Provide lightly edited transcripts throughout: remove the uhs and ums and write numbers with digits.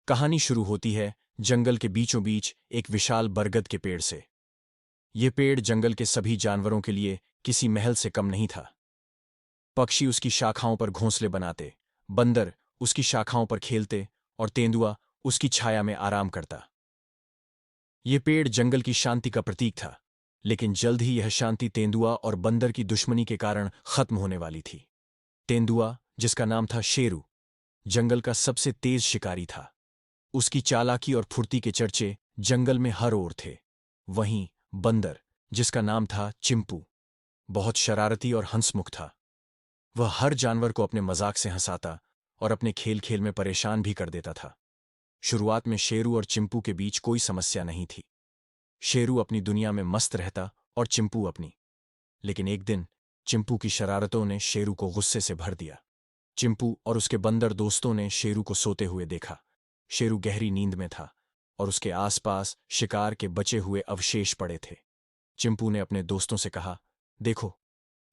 कहानी शुरू होती है जंगल के बीचों बीच एक विशाल बरगद के पेड़ से। ये पेड़ जंगल के सभी जानवरों के लिए किसी महल से कम नहीं था। पक्षी उसकी शाखाओं पर घोंसले बनाते, बंदर उसकी शाखाओं पर खेलते और तेंदुआ उसकी छाया में आराम करता। ये पेड़ जंगल की शांति का प्रतीक था, लेकिन जल्द ही यह शांति तेंदुआ और बंदर की दुश्मनी के कारण खत्म होने वाली थी। तेंदुआ, जिसका नाम था शेरू, जंगल का सबसे तेज शिकारी था। उसकी चालाकी और फुर्ती के चर्चे जंगल में हर ओर थे। वहीं बंदर, जिसका नाम था चिंपू, बहुत शरारती और हंसमुख था। वह हर जानवर को अपने मजाक से हंसाता और अपने खेल खेल में परेशान भी कर देता था। शुरुआत में शेरू और चिंपू के बीच कोई समस्या नहीं थी। शेरू अपनी दुनिया में मस्त रहता और चिंपू अपनी। लेकिन एक दिन चिंपू की शरारतों ने शेरू को गुस्से से भर दिया। चिंपू और उसके बंदर दोस्तों ने शेरू को सोते हुए देखा। शेरू गहरी नींद में था और उसके आसपास शिकार के बचे हुए अवशेष पड़े थे। चिंपू ने अपने दोस्तों से कहा, देखो,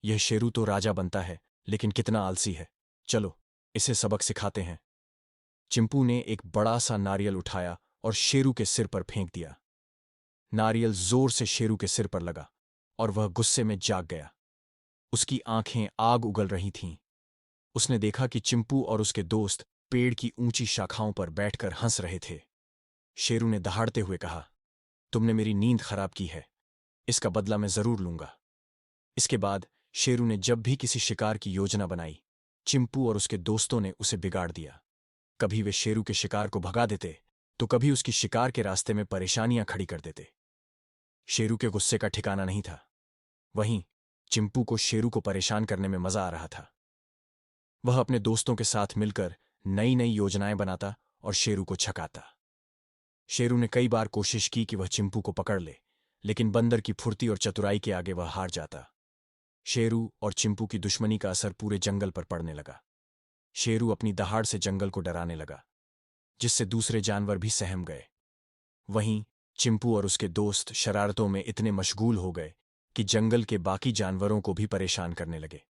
यह शेरू तो राजा बनता है, लेकिन कितना आलसी है। चलो, इसे सबक सिखाते हैं। चिंपू ने एक बड़ा सा नारियल उठाया और शेरू के सिर पर फेंक दिया। नारियल जोर से शेरू के सिर पर लगा और वह गुस्से में जाग गया। उसकी आंखें आग उगल रही थीं। उसने देखा कि चिंपू और उसके दोस्त पेड़ की ऊंची शाखाओं पर बैठकर हंस रहे थे। शेरू ने दहाड़ते हुए कहा, तुमने मेरी नींद खराब की है, इसका बदला मैं जरूर लूंगा। इसके बाद शेरू ने जब भी किसी शिकार की योजना बनाई, चिंपू और उसके दोस्तों ने उसे बिगाड़ दिया। कभी वे शेरू के शिकार को भगा देते, तो कभी उसकी शिकार के रास्ते में परेशानियां खड़ी कर देते। शेरू के गुस्से का ठिकाना नहीं था। वहीं चिंपू को शेरू को परेशान करने में मजा आ रहा था। वह अपने दोस्तों के साथ मिलकर नई नई योजनाएं बनाता और शेरू को छकाता। शेरू ने कई बार कोशिश की कि वह चिंपू को पकड़ ले, लेकिन बंदर की फुर्ती और चतुराई के आगे वह हार जाता। शेरू और चिंपू की दुश्मनी का असर पूरे जंगल पर पड़ने लगा। शेरू अपनी दहाड़ से जंगल को डराने लगा, जिससे दूसरे जानवर भी सहम गए। वहीं चिंपू और उसके दोस्त शरारतों में इतने मशगूल हो गए कि जंगल के बाकी जानवरों को भी परेशान करने लगे।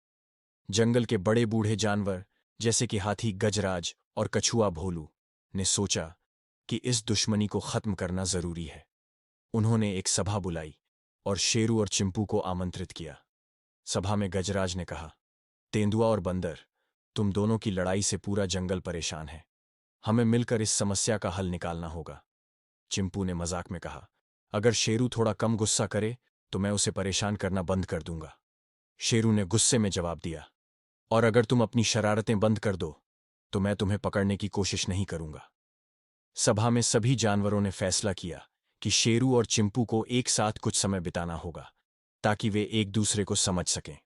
जंगल के बड़े बूढ़े जानवर, जैसे कि हाथी गजराज और कछुआ भोलू, ने सोचा कि इस दुश्मनी को खत्म करना जरूरी है। उन्होंने एक सभा बुलाई और शेरू और चिंपू को आमंत्रित किया। सभा में गजराज ने कहा, तेंदुआ और बंदर, तुम दोनों की लड़ाई से पूरा जंगल परेशान है। हमें मिलकर इस समस्या का हल निकालना होगा। चिंपू ने मजाक में कहा, अगर शेरू थोड़ा कम गुस्सा करे तो मैं उसे परेशान करना बंद कर दूंगा। शेरू ने गुस्से में जवाब दिया, और अगर तुम अपनी शरारतें बंद कर दो तो मैं तुम्हें पकड़ने की कोशिश नहीं करूंगा। सभा में सभी जानवरों ने फैसला किया कि शेरू और चिंपू को एक साथ कुछ समय बिताना होगा, ताकि वे एक दूसरे को समझ सकें।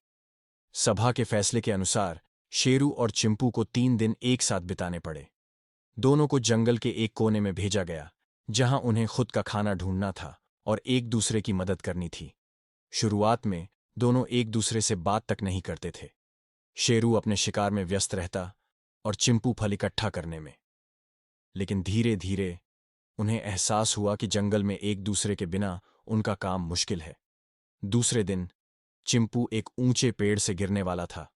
सभा के फैसले के अनुसार शेरू और चिंपू को 3 दिन एक साथ बिताने पड़े। दोनों को जंगल के एक कोने में भेजा गया, जहां उन्हें खुद का खाना ढूंढना था और एक दूसरे की मदद करनी थी। शुरुआत में दोनों एक दूसरे से बात तक नहीं करते थे। शेरू अपने शिकार में व्यस्त रहता और चिंपू फल इकट्ठा करने में। लेकिन धीरे धीरे उन्हें एहसास हुआ कि जंगल में एक दूसरे के बिना उनका काम मुश्किल है। दूसरे दिन चिंपू एक ऊंचे पेड़ से गिरने वाला था,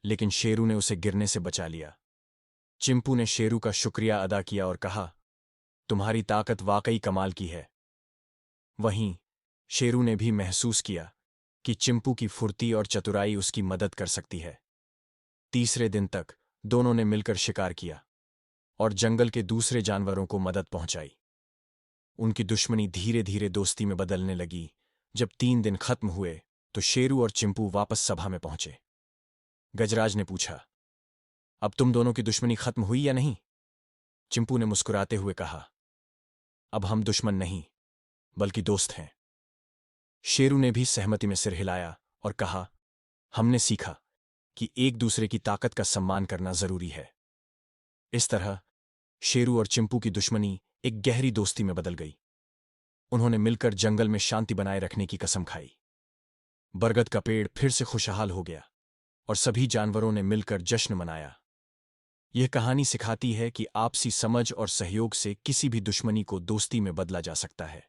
लेकिन शेरू ने उसे गिरने से बचा लिया। चिंपू ने शेरू का शुक्रिया अदा किया और कहा, तुम्हारी ताकत वाकई कमाल की है। वहीं शेरू ने भी महसूस किया कि चिंपू की फुर्ती और चतुराई उसकी मदद कर सकती है। तीसरे दिन तक दोनों ने मिलकर शिकार किया और जंगल के दूसरे जानवरों को मदद पहुंचाई। उनकी दुश्मनी धीरे धीरे दोस्ती में बदलने लगी। जब 3 दिन खत्म हुए तो शेरू और चिंपू वापस सभा में पहुंचे। गजराज ने पूछा, अब तुम दोनों की दुश्मनी खत्म हुई या नहीं? चिंपू ने मुस्कुराते हुए कहा, अब हम दुश्मन नहीं, बल्कि दोस्त हैं। शेरू ने भी सहमति में सिर हिलाया और कहा, हमने सीखा कि एक दूसरे की ताकत का सम्मान करना जरूरी है। इस तरह शेरू और चिंपू की दुश्मनी एक गहरी दोस्ती में बदल गई। उन्होंने मिलकर जंगल में शांति बनाए रखने की कसम खाई। बरगद का पेड़ फिर से खुशहाल हो गया और सभी जानवरों ने मिलकर जश्न मनाया। यह कहानी सिखाती है कि आपसी समझ और सहयोग से किसी भी दुश्मनी को दोस्ती में बदला जा सकता है।